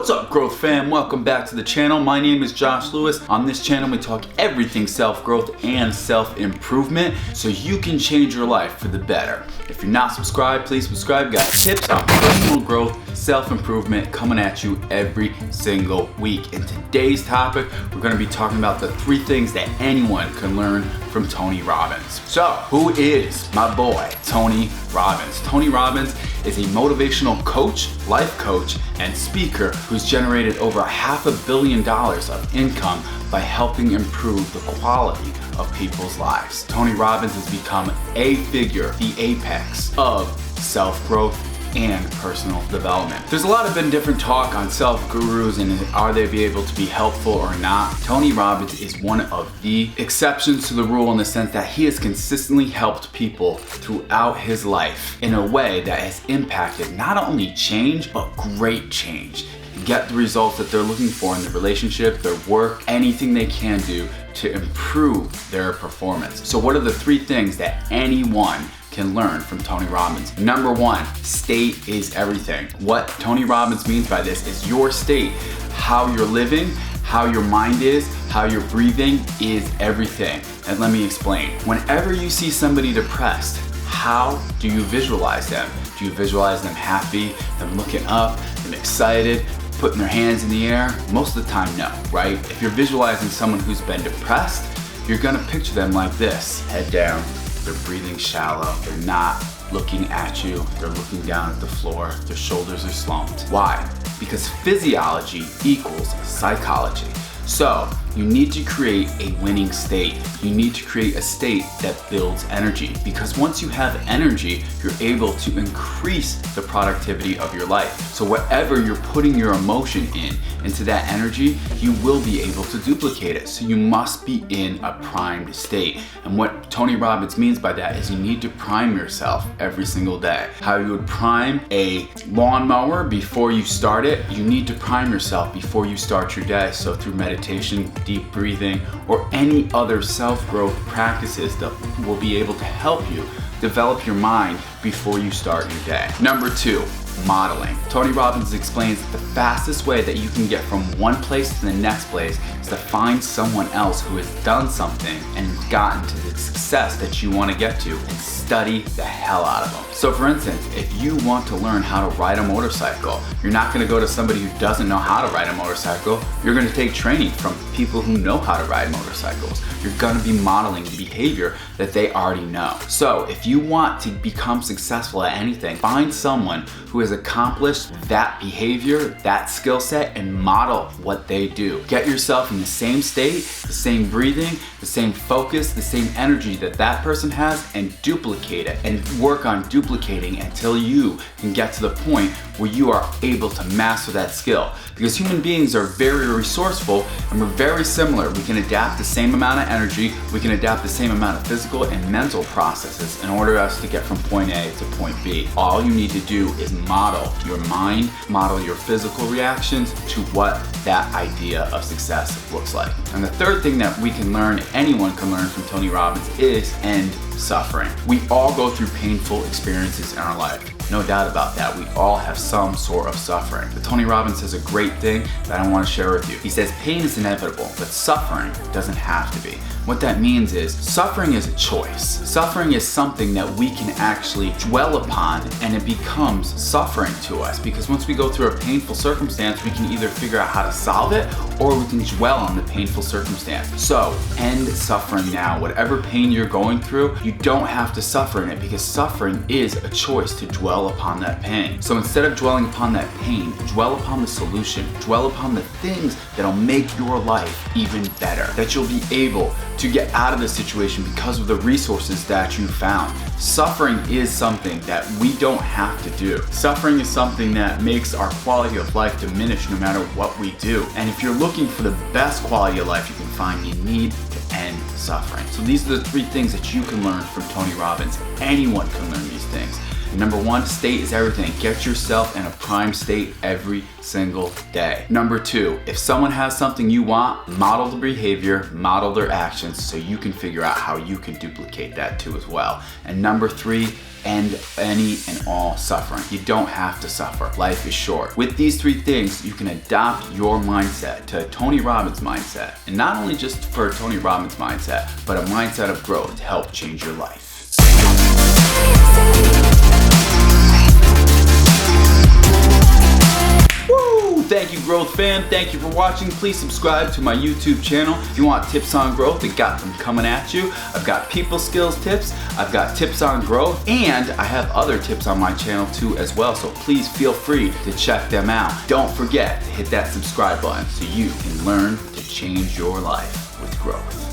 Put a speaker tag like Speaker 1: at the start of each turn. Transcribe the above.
Speaker 1: What's up, growth fam? Welcome back to the channel. My name is Josh Lewis. On this channel, we talk everything self-growth and self-improvement so you can change your life for the better. If you're not subscribed, please subscribe. Got tips on personal growth, self-improvement coming at you every single week. In today's topic, we're going to be talking about the 3 things that anyone can learn from Tony Robbins. So, who is my boy, Tony Robbins? Tony Robbins is a motivational coach, life coach, and speaker who's generated over $500 million of income by helping improve the quality of people's lives. Tony Robbins has become a figure, the apex of self-growth and personal development. There's a lot of been different talk on self-gurus and are they be able to be helpful or not. Tony Robbins is one of the exceptions to the rule in the sense that he has consistently helped people throughout his life in a way that has impacted not only change, but great change. Get the results that they're looking for in their relationship, their work, anything they can do to improve their performance. So what are the 3 things that anyone can learn from Tony Robbins? Number 1, state is everything. What Tony Robbins means by this is your state, how you're living, how your mind is, how you're breathing is everything. And let me explain. Whenever you see somebody depressed, how do you visualize them? Do you visualize them happy, them looking up, them excited, putting their hands in the air? Most of the time, no, right? If you're visualizing someone who's been depressed, you're gonna picture them like this, head down, they're breathing shallow, they're not looking at you, they're looking down at the floor, their shoulders are slumped. Why? Because physiology equals psychology. So, you need to create a winning state. You need to create a state that builds energy, because once you have energy, you're able to increase the productivity of your life. So whatever you're putting your emotion into that energy, you will be able to duplicate it. So you must be in a primed state. And what Tony Robbins means by that is you need to prime yourself every single day. How you would prime a lawnmower before you start it, you need to prime yourself before you start your day. So through meditation, deep breathing, or any other self-growth practices that will be able to help you develop your mind before you start your day. Number 2, modeling. Tony Robbins explains that the fastest way that you can get from one place to the next place is to find someone else who has done something and gotten to the success that you want to get to and study the hell out of them. So for instance, if you want to learn how to ride a motorcycle, you're not going to go to somebody who doesn't know how to ride a motorcycle. You're going to take training from people who know how to ride motorcycles. You're going to be modeling the behavior that they already know. So if you want to become successful at anything, find someone who has accomplished that behavior, that skill set, and model what they do. Get yourself in the same state, the same breathing, the same focus, the same energy that that person has, and duplicate it and work on duplicating until you can get to the point where you are able to master that skill. Because human beings are very resourceful and we're very similar. We can adapt the same amount of energy, we can adapt the same amount of physical and mental processes in order for us to get from point A to point B. All you need to do is model your mind, model your physical reactions to what that idea of success looks like. And the 3rd thing that we can learn, anyone can learn from Tony Robbins, is end suffering. We all go through painful experiences in our life. No doubt about that. We all have some sort of suffering. But Tony Robbins says a great thing that I want to share with you. He says pain is inevitable, but suffering doesn't have to be. What that means is suffering is a choice. Suffering is something that we can actually dwell upon and it becomes suffering to us, because once we go through a painful circumstance, we can either figure out how to solve it or we can dwell on the painful circumstance. So end suffering now. Whatever pain you're going through, you don't have to suffer in it, because suffering is a choice to dwell upon that pain. So instead of dwelling upon that pain, dwell upon the solution, dwell upon the things that'll make your life even better, that you'll be able to get out of the situation because of the resources that you found. Suffering is something that we don't have to do. Suffering is something that makes our quality of life diminish no matter what we do. And if you're looking for the best quality of life you can find, you need to end suffering. So these are the 3 things that you can learn from Tony Robbins. Anyone can learn these things. And number 1, state is everything. Get yourself in a prime state every single day. Number 2, if someone has something you want, model the behavior, model their actions so you can figure out how you can duplicate that too as well. And number 3, end any and all suffering. You don't have to suffer. Life is short. With these 3 things, you can adopt your mindset to Tony Robbins mindset. And not only just for a Tony Robbins mindset, but a mindset of growth to help change your life. Thank you, growth fan. Thank you for watching. Please subscribe to my YouTube channel. If you want tips on growth, I got them coming at you. I've got people skills tips, I've got tips on growth, and I have other tips on my channel too as well. So please feel free to check them out. Don't forget to hit that subscribe button so you can learn to change your life with growth.